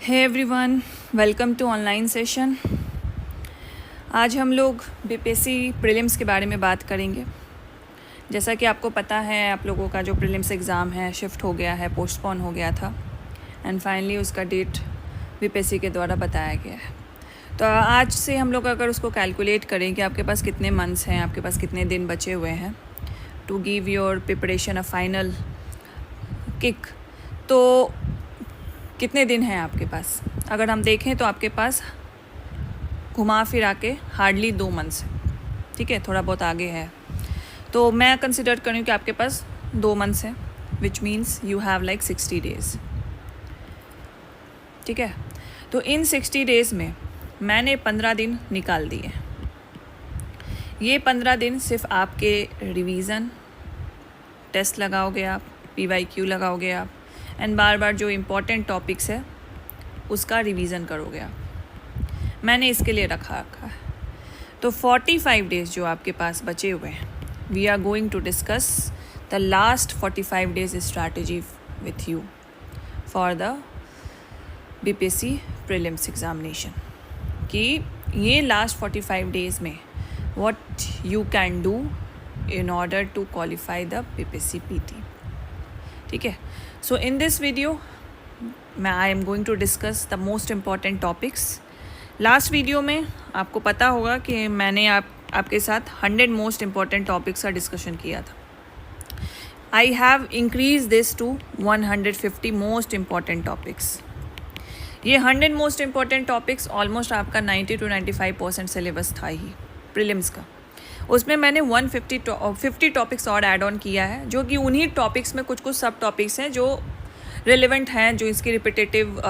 Hey everyone, welcome to online session. आज हम लोग बीपीएससी प्रीलिम्स के बारे में बात करेंगे। जैसा कि आपको पता है, आप लोगों का जो प्रीलिम्स एग्ज़ाम है शिफ्ट हो गया है, पोस्टपोन हो गया था एंड फाइनली उसका डेट बीपीएससी के द्वारा बताया गया है। तो आज से हम लोग अगर उसको कैलकुलेट करें कि आपके पास कितने मंथ्स हैं, आपके पास कितने दिन बचे हुए हैं to give your preparation a final kick, तो कितने दिन हैं आपके पास। अगर हम देखें तो आपके पास घुमा फिरा के हार्डली 2 मंथ्स है। ठीक है, थोड़ा बहुत आगे है, तो मैं कंसिडर करूँ कि आपके पास 2 मंथ्स हैं, which means you have like 60 days. ठीक है, तो इन 60 डेज़ में मैंने 15 दिन निकाल दिए। ये 15 दिन सिर्फ आपके रिवीज़न, टेस्ट लगाओगे आप, PYQ लगाओगे आप एंड बार बार जो इम्पोर्टेंट टॉपिक्स है उसका रिवीज़न करोगे आप। मैंने इसके लिए रखा है। तो 45 डेज़ जो आपके पास बचे हुए हैं, we are going to discuss the last 45 days strategy with you for the BPSC prelims examination, कि ये लास्ट 45 डेज़ में what you can do in order to qualify the BPSC PT. ठीक है, so in this video I am going to discuss the most important topics. Last video में आपको पता होगा कि मैंने आपके साथ 100 मोस्ट इम्पॉर्टेंट टॉपिक्स का डिस्कशन किया था। I have increase this to 150 most important topics. ये 100 मोस्ट इम्पॉर्टेंट टॉपिक्स ऑलमोस्ट आपका 90 to 95% सिलेबस था ही प्रीलिम्स का। उसमें मैंने 50 टॉपिक्स और ऐड ऑन किया है, जो कि उन्हीं टॉपिक्स में कुछ सब टॉपिक्स हैं जो रिलेवेंट हैं, जो इसकी रिपीटेटिव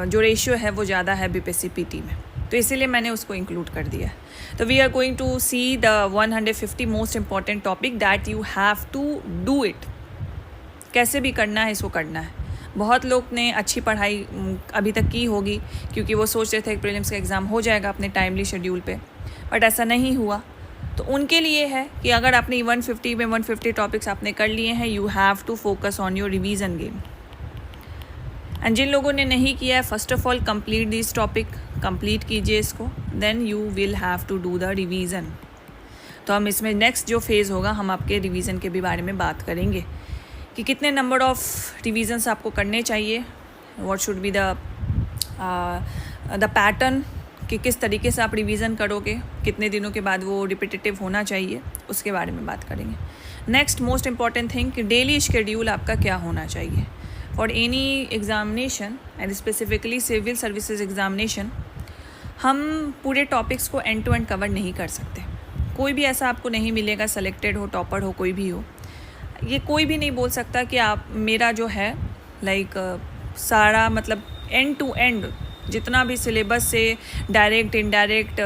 जो रेशियो है वो ज़्यादा है बीपीएससी पीटी में, तो इसीलिए मैंने उसको इंक्लूड कर दिया है। तो we are going to see the 150 most important topic that you have to do it. कैसे भी करना है, इसको करना है। बहुत लोग ने अच्छी पढ़ाई अभी तक की होगी, क्योंकि वो सोच रहे थे कि प्रीलिम्स का एग्ज़ाम हो जाएगा अपने टाइमली शेड्यूल पे, बट ऐसा नहीं हुआ। तो उनके लिए है कि अगर आपने 150 में 150 टॉपिक्स आपने कर लिए हैं, you have to focus on your revision game. And जिन लोगों ने नहीं किया है, first of all complete this topic, complete कीजिए इसको, then you will have to do the revision. तो हम इसमें नेक्स्ट जो फेज़ होगा, हम आपके रिवीजन के भी बारे में बात करेंगे कि कितने नंबर ऑफ रिवीजन्स आपको करने चाहिए, what should be the pattern, कि किस तरीके से आप रिवीजन करोगे, कितने दिनों के बाद वो रिपीटेटिव होना चाहिए, उसके बारे में बात करेंगे। नेक्स्ट मोस्ट इम्पॉर्टेंट थिंग कि डेली शेड्यूल आपका क्या होना चाहिए for any examination and specifically civil services examination. हम पूरे टॉपिक्स को एंड टू एंड कवर नहीं कर सकते। कोई भी ऐसा आपको नहीं मिलेगा, सेलेक्टेड हो, टॉपर हो, कोई भी हो, ये कोई भी नहीं बोल सकता कि आप मेरा जो है सारा मतलब एंड टू एंड जितना भी सिलेबस से डायरेक्ट इनडायरेक्ट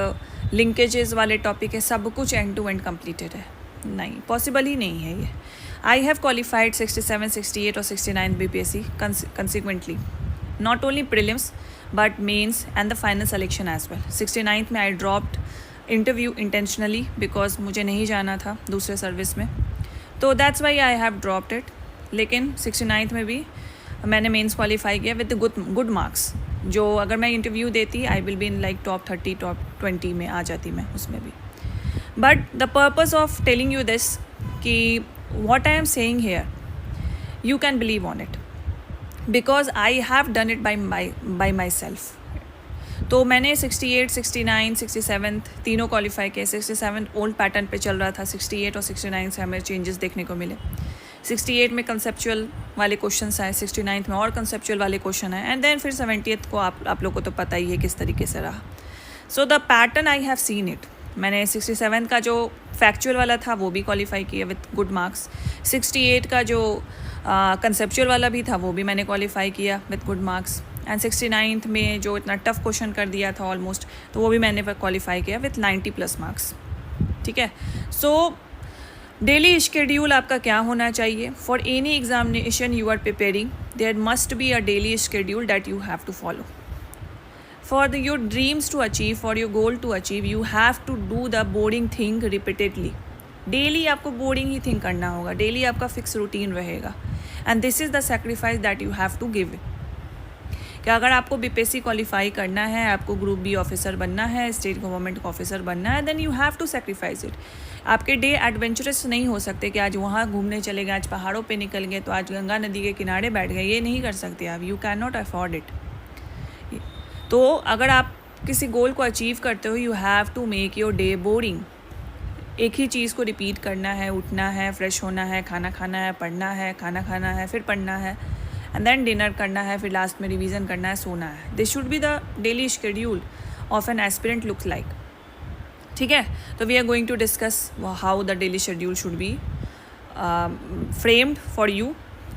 लिंकेजेस वाले टॉपिक है, सब कुछ एंड टू एंड कंप्लीटेड है। नहीं, पॉसिबल ही नहीं है ये। आई हैव क्वालिफाइड 67, 68 और 69 BPSC consequently, not only prelims but mains and the final selection as well. 69th में I dropped interview intentionally because मुझे नहीं जाना था दूसरे सर्विस में, तो that's why I have dropped it. लेकिन 69th में भी मैंने मेंस क्वालिफाई किया विद गुड मार्क्स, जो अगर मैं इंटरव्यू देती I will be in like top 30, top 20 में आ जाती मैं उसमें भी। But the purpose of telling you this कि what I am saying here you can believe on it, because I have done it by myself. तो मैंने 68, 69, 67 तीनों क्वालिफाई किए। 67 ओल्ड पैटर्न पे चल रहा था, 68 और 69 से हमें चेंजेस देखने को मिले। 68 में कंसेप्चुअल वाले क्वेश्चंस आए, 69th में और कंसेप्चुअल वाले क्वेश्चन आए, एंड देन फिर 70th को आप लोग को तो पता ही है किस तरीके से रहा। So the pattern I have seen it. मैंने 67 का जो फैक्चुअल वाला था वो भी क्वालिफाई किया विद गुड मार्क्स। 68 का जो कंसेप्चुअल वाला भी था वो भी मैंने क्वालिफाई किया with good marks. And 69th में जो इतना टफ क्वेश्चन कर दिया था ऑलमोस्ट, तो वो भी मैंने क्वालिफाई किया विथ 90+ मार्क्स। ठीक है, सो डेली शेड्यूल आपका क्या होना चाहिए for any examination you are preparing, there must be a daily schedule that you have to follow for your dreams to achieve, for your goal to achieve. You have to do the boring thing repeatedly. Daily आपको boring ही thing करना होगा, daily आपका fix routine रहेगा, and this is the sacrifice that you have to give. कि अगर आपको BPSC qualify करना है, आपको ग्रुप बी ऑफिसर बनना है, स्टेट गवर्नमेंट का ऑफिसर बनना है, then you have to sacrifice it. आपके डे एडवेंचरस नहीं हो सकते कि आज वहाँ घूमने चले गए, आज पहाड़ों पे निकल गए, तो आज गंगा नदी के किनारे बैठ गए, ये नहीं कर सकते आप। You can not afford it. तो अगर आप किसी गोल को अचीव करते हो, you have to make your day boring. एक ही चीज़ को रिपीट करना है, उठना है, फ्रेश होना है, खाना खाना है, पढ़ना है, खाना खाना है, फिर पढ़ना है, एंड देन डिनर करना है, फिर लास्ट में रिवीजन करना है, सोना है। This should be the daily schedule of an aspirant looks like. ठीक है, तो we are going to discuss how the daily schedule should be framed for you.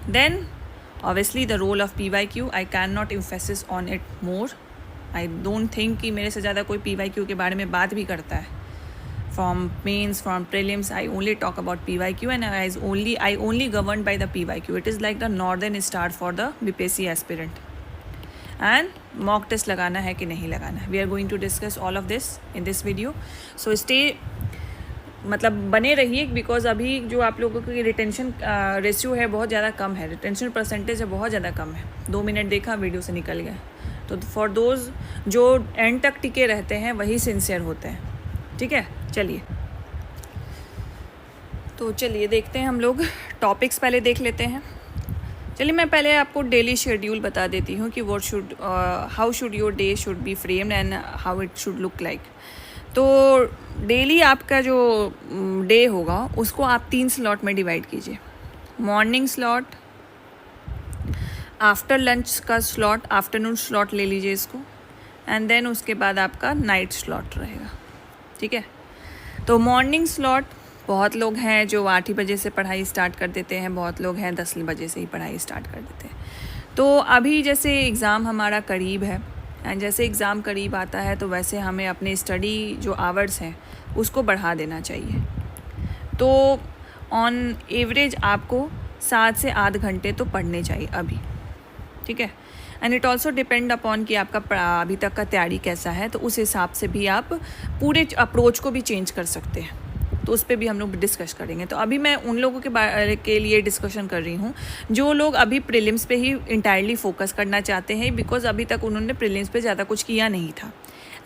Then obviously the role of PYQ, I cannot emphasize on it more. I don't think कि मेरे से ज़्यादा कोई PYQ के बारे में बात भी करता है. From mains, from prelims, I only talk about PYQ, and I only governed by the PYQ. It is like the northern star for the BPSC aspirant. And mock test लगाना है कि नहीं लगाना है. We are going to discuss all of this in this video. So stay, मतलब बने रहिए, because अभी जो आप लोगों की रिटेंशन रेशियो है बहुत ज़्यादा कम है, रिटेंशन परसेंटेज है बहुत ज़्यादा कम है. 2 मिनट देखा, वीडियो से निकल गए. तो फॉर दोज जो एंड तक टिके रहते हैं वही सिंसियर होते हैं. ठीक है, चलिए देखते हैं हम लोग. टॉपिक्स पहले देख लेते हैं. चलिए मैं पहले आपको डेली शेड्यूल बता देती हूँ कि how should your day should be framed and how it should look like. तो डेली आपका जो डे होगा उसको आप 3 स्लॉट में डिवाइड कीजिए. मॉर्निंग स्लॉट, आफ्टर लंच का स्लॉट, आफ्टरनून स्लॉट ले लीजिए इसको, एंड देन उसके बाद आपका नाइट स्लॉट रहेगा. ठीक है, तो मॉर्निंग स्लॉट बहुत लोग हैं जो 8 ही बजे से पढ़ाई स्टार्ट कर देते हैं, बहुत लोग हैं 10 बजे से ही पढ़ाई स्टार्ट कर देते हैं. तो अभी जैसे एग्ज़ाम हमारा करीब है, एंड जैसे एग्ज़ाम करीब आता है तो वैसे हमें अपने स्टडी जो आवर्स हैं उसको बढ़ा देना चाहिए. तो ऑन एवरेज आपको 7 से 8 घंटे तो पढ़ने चाहिए अभी. ठीक है, and it also depend upon कि आपका अभी तक का तैयारी कैसा है, तो उस हिसाब से भी आप पूरे अप्रोच को भी चेंज कर सकते हैं. तो उस पर भी हम लोग डिस्कस करेंगे. तो अभी मैं उन लोगों के लिए डिस्कशन कर रही हूँ जो लोग अभी प्रीलिम्स पे ही इंटायरली फोकस करना चाहते हैं, बिकॉज अभी तक उन्होंने प्रीलिम्स पे ज़्यादा कुछ किया नहीं था.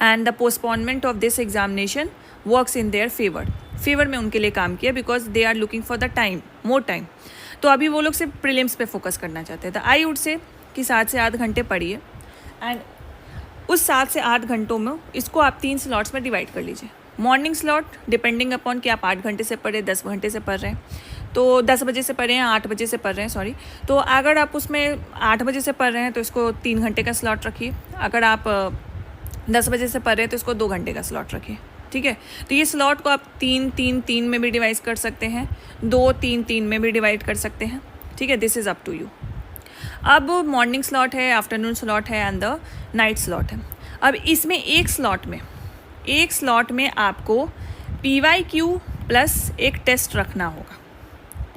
And the postponement of this examination works in their favour में उनके लिए काम किया, because they are looking for the time, more time. तो अभी वो लोग सिर्फ प्रीलिम्स पे फोकस करना चाहते हैं. तो आई वुड से कि 7 से 8 घंटे पढ़िए, एंड उस 7 से 8 घंटों में इसको आप 3 स्लॉट्स में डिवाइड कर लीजिए. मॉर्निंग स्लॉट डिपेंडिंग अपॉन कि आप 8 घंटे से पढ़े, 10 घंटे से पढ़ रहे हैं, तो 10 बजे से पढ़ रहे हैं, 8 बजे से पढ़ रहे हैं, सॉरी. तो अगर आप उसमें 8 बजे से पढ़ रहे हैं तो इसको 3 घंटे का स्लॉट रखिए. अगर आप 10 बजे से पढ़ रहे हैं तो इसको 2 घंटे का स्लॉट रखिए. ठीक है, तो ये स्लॉट को आप 3-3-3 में भी डिवाइड कर सकते हैं, 2-3-3 में भी डिवाइड कर सकते हैं. ठीक है, this is up to you. अब मॉर्निंग स्लॉट है, आफ्टरनून स्लॉट है, एंड द नाइट स्लॉट है. अब इसमें एक स्लॉट में आपको PYQ प्लस एक टेस्ट रखना होगा.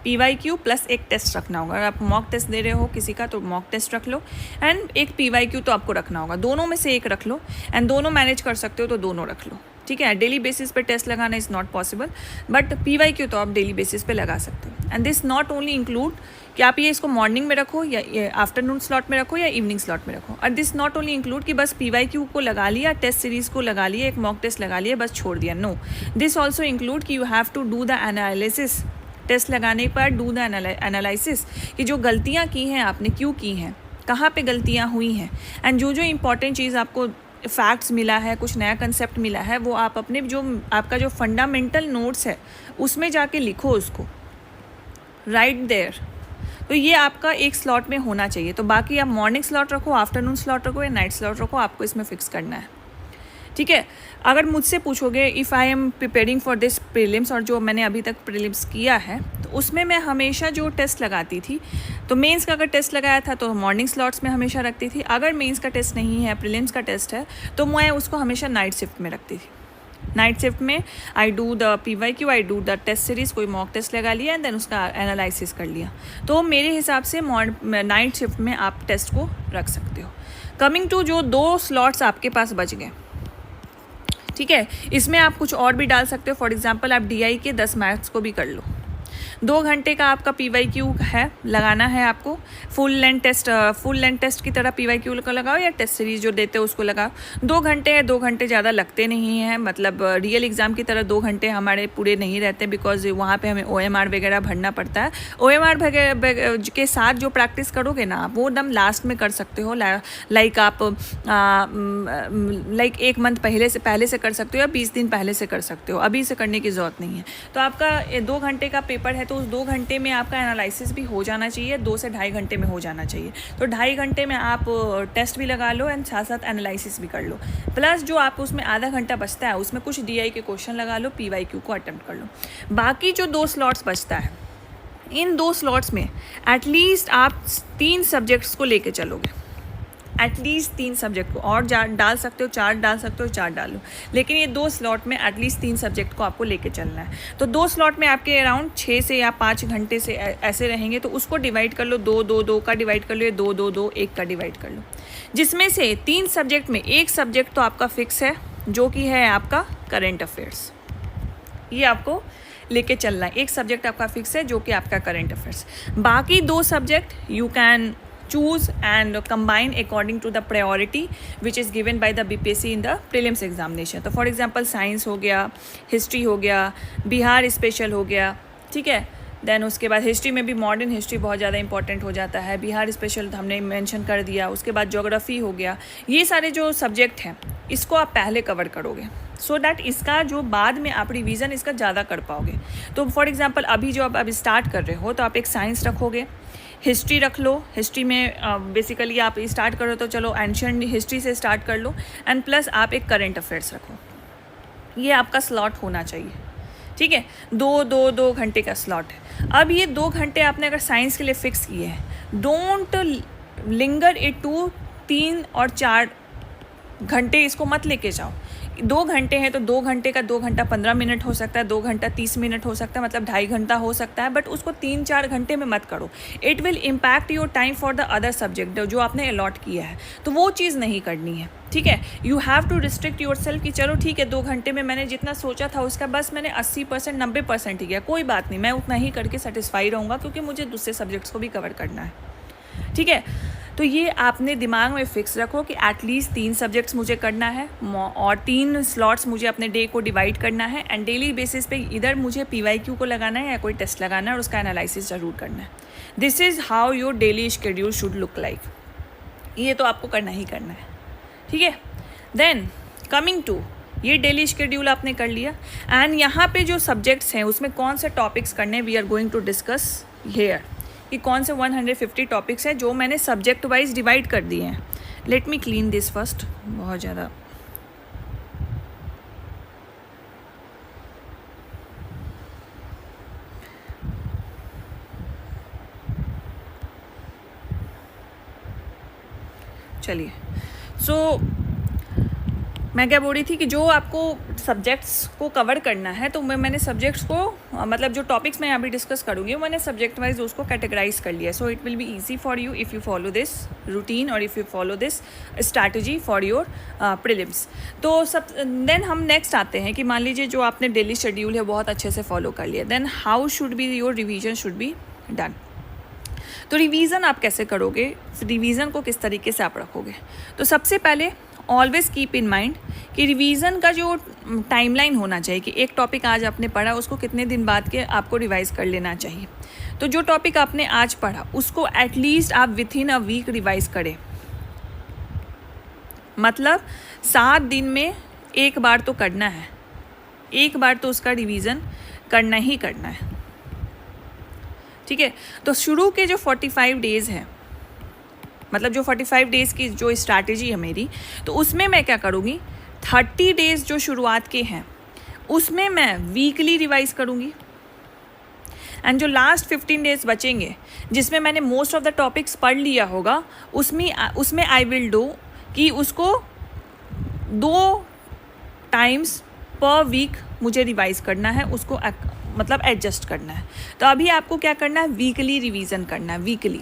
PYQ प्लस एक टेस्ट रखना होगा. अगर आप मॉक टेस्ट दे रहे हो किसी का तो मॉक टेस्ट रख लो, एंड एक PYQ तो आपको रखना होगा. दोनों में से एक रख लो, एंड दोनों मैनेज कर सकते हो तो दोनों रख लो. ठीक है, डेली बेसिस पे टेस्ट लगाना is not possible, but PYQ तो आप डेली बेसिस पे लगा सकते हो. And this not only include कि आप ये इसको मॉर्निंग में रखो या आफ्टरनून स्लॉट में रखो या इवनिंग स्लॉट में रखो. और दिस नॉट ओनली इंक्लूड कि बस PYQ को लगा लिया, टेस्ट सीरीज़ को लगा लिया, एक मॉक टेस्ट लगा लिया, बस छोड़ दिया. नो, दिस ऑल्सो इंक्लूड कि you have to do the analysis. Test लगाने पर डू द एनालिसिस कि जो गलतियाँ की हैं आपने क्यों की हैं, कहाँ पे गलतियाँ हुई हैं, एंड जो इंपॉर्टेंट चीज़ आपको फैक्ट्स मिला है, कुछ नया कंसेप्ट मिला है, वो आप अपने जो आपका जो फंडामेंटल नोट्स है उसमें जाके लिखो उसको, राइट देयर. तो ये आपका एक स्लॉट में होना चाहिए. तो बाकी आप मॉर्निंग स्लॉट रखो, आफ्टरनून स्लॉट रखो या नाइट स्लॉट रखो, आपको इसमें फिक्स करना है. ठीक है, अगर मुझसे पूछोगे if I am preparing for this prelims, और जो मैंने अभी तक प्रीलिम्स किया है तो उसमें मैं हमेशा जो टेस्ट लगाती थी, तो मेंस का अगर टेस्ट लगाया था तो मॉर्निंग स्लॉट्स में हमेशा रखती थी. अगर मेंस का टेस्ट नहीं है, प्रीलिम्स का टेस्ट है, तो मैं उसको हमेशा नाइट शिफ्ट में रखती थी. नाइट शिफ्ट में I do the PYQ, I do the test series, कोई मॉक टेस्ट लगा लिया एंड देन उसका एनालिसिस कर लिया. तो मेरे हिसाब से नाइट शिफ्ट में आप टेस्ट को रख सकते हो. कमिंग टू जो 2 स्लॉट्स आपके पास बच गए, ठीक है, इसमें आप कुछ और भी डाल सकते हो. फॉर एग्जांपल आप DI के 10 मैथ्स को भी कर लो. 2 घंटे का आपका PYQ है, लगाना है आपको। फुल लेंथ टेस्ट की तरह PYQ को लगाओ या टेस्ट सीरीज जो देते हो उसको लगाओ। 2 घंटे है, 2 घंटे ज़्यादा लगते नहीं हैं, मतलब रियल एग्ज़ाम की तरह 2 घंटे हमारे पूरे नहीं रहते, बिकॉज वहाँ पे हमें OMR वगैरह भरना पड़ता है। OMR के साथ जो प्रैक्टिस करोगे ना वो एकदम लास्ट में कर सकते हो, लाइक आप लाइक 1 मंथ पहले से कर सकते हो या 20 दिन पहले से कर सकते हो, अभी से करने की ज़रूरत नहीं है। तो आपका 2 घंटे का पेपर है तो उस 2 घंटे में आपका एनालिसिस भी हो जाना चाहिए, 2 से ढाई घंटे में हो जाना चाहिए। तो 2.5 घंटे में आप टेस्ट भी लगा लो एंड साथ साथ एनालिसिस भी कर लो, प्लस जो आपको उसमें आधा घंटा बचता है उसमें कुछ DI के क्वेश्चन लगा लो, PYQ को अटेम्प्ट कर लो। बाकी जो 2 स्लॉट्स बचता है, इन 2 स्लॉट्स में एटलीस्ट आप 3 सब्जेक्ट्स को लेके चलोगे, एटलीस्ट 3 सब्जेक्ट को, और डाल सकते हो 4 डाल सकते हो, 4 डालो, लेकिन ये 2 स्लॉट में एटलीस्ट 3 सब्जेक्ट को आपको लेके चलना है। तो 2 स्लॉट में आपके अराउंड 6 से या 5 घंटे से ऐसे रहेंगे, तो उसको डिवाइड कर लो, 2 का डिवाइड कर लो, 2 1 का डिवाइड कर लो, जिसमें से 3 सब्जेक्ट में 1 सब्जेक्ट तो आपका फिक्स है जो कि है आपका करंट अफेयर्स, ये आपको लेके चलना है। 1 सब्जेक्ट आपका फिक्स है जो कि आपका करंट अफेयर्स। बाकी 2 subject you can choose and combine according to the priority which is given by the BPSC in the prelims examination। तो फॉर एग्जांपल साइंस हो गया, हिस्ट्री हो गया, बिहार स्पेशल हो गया, ठीक है। देन उसके बाद हिस्ट्री में भी मॉडर्न हिस्ट्री बहुत ज़्यादा इंपॉर्टेंट हो जाता है, बिहार स्पेशल हमने मेंशन कर दिया। उसके बाद ज्योग्राफी हो गया, ये सारे जो सब्जेक्ट हैं इसको आप पहले कवर करोगे सो दैट इसका जो बाद में आप रिवीजन इसका ज़्यादा कर पाओगे। तो फॉर एग्जांपल अभी जो आप स्टार्ट कर रहे हो तो आप एक साइंस रखोगे, हिस्ट्री रख लो, हिस्ट्री में बेसिकली आप स्टार्ट करो तो चलो एंशिएंट हिस्ट्री से स्टार्ट कर लो, एंड प्लस आप एक करंट अफेयर्स रखो। ये आपका स्लॉट होना चाहिए, ठीक है। 2 घंटे का स्लॉट है। अब ये 2 घंटे आपने अगर साइंस के लिए फिक्स किए हैं, डोंट लिंगर इट टू 3 और 4 घंटे, इसको मत लेके जाओ। 2 घंटे हैं तो 2 घंटे का 2 घंटा 15 मिनट हो सकता है, 2 घंटा 30 मिनट हो सकता है, मतलब 2.5 घंटा हो सकता है, बट उसको 3-4 घंटे में मत करो। It will impact your time for the other subject जो आपने अलॉट किया है, तो वो चीज़ नहीं करनी है, ठीक है। You have to restrict yourself कि चलो ठीक है 2 घंटे में मैंने जितना सोचा था उसका बस मैंने 80% 90% ही किया, कोई बात नहीं, मैं उतना ही करके सेटिस्फाई रहूँगा क्योंकि मुझे दूसरे सब्जेक्ट्स को भी कवर करना है, ठीक है। तो ये आपने दिमाग में फिक्स रखो कि एटलीस्ट 3 सब्जेक्ट्स मुझे करना है और 3 स्लॉट्स मुझे अपने डे को डिवाइड करना है, एंड डेली बेसिस पे इधर मुझे PYQ को लगाना है या कोई टेस्ट लगाना है और उसका एनालिसिस ज़रूर करना है। This is how your daily schedule should look like. ये तो आपको करना ही करना है, ठीक है। देन कमिंग टू ये डेली शेड्यूल आपने कर लिया, एंड यहाँ पे जो सब्जेक्ट्स हैं उसमें कौन से टॉपिक्स करने we are going to discuss here, कि कौन से 150 टॉपिक्स हैं जो मैंने सब्जेक्ट वाइज डिवाइड कर दिए हैं। Let me clean this first, बहुत ज़्यादा चलिए। सो मैं क्या बोल रही थी कि जो आपको सब्जेक्ट्स को कवर करना है तो मैंने सब्जेक्ट्स को मतलब जो टॉपिक्स मैं अभी डिस्कस करूँगी मैंने सब्जेक्ट वाइज उसको कैटेगराइज कर लिया। So it will be easy for you if you follow this routine और if you follow this strategy for your prelims. तो देन हम नेक्स्ट आते हैं कि मान लीजिए जो आपने डेली शेड्यूल है बहुत अच्छे से फॉलो कर लिया, then how should be your revision should be done. तो रिवीजन आप कैसे करोगे, रिवीजन को किस तरीके से आप रखोगे। तो सबसे पहले ऑलवेज कीप इन माइंड कि रिवीजन का जो टाइमलाइन होना चाहिए कि एक टॉपिक आज आपने पढ़ा उसको कितने दिन बाद के आपको रिवाइज कर लेना चाहिए। तो जो टॉपिक आपने आज पढ़ा उसको एटलीस्ट आप within a week revise करें, मतलब 7 दिन में एक बार तो करना है, एक बार तो उसका रिवीजन करना ही करना है, ठीक है। तो शुरू के जो 45 डेज़ हैं, मतलब जो 45 डेज़ की जो स्ट्रैटेजी है मेरी, तो उसमें मैं क्या करूँगी, 30 डेज़ जो शुरुआत के हैं उसमें मैं वीकली रिवाइज करूँगी, एंड जो लास्ट 15 डेज़ बचेंगे जिसमें मैंने मोस्ट ऑफ द टॉपिक्स पढ़ लिया होगा उसमें आई विल डू कि उसको 2 टाइम्स पर वीक मुझे रिवाइज करना है, उसको मतलब एडजस्ट करना है। तो अभी आपको क्या करना है, वीकली रिवीजन करना है, वीकली।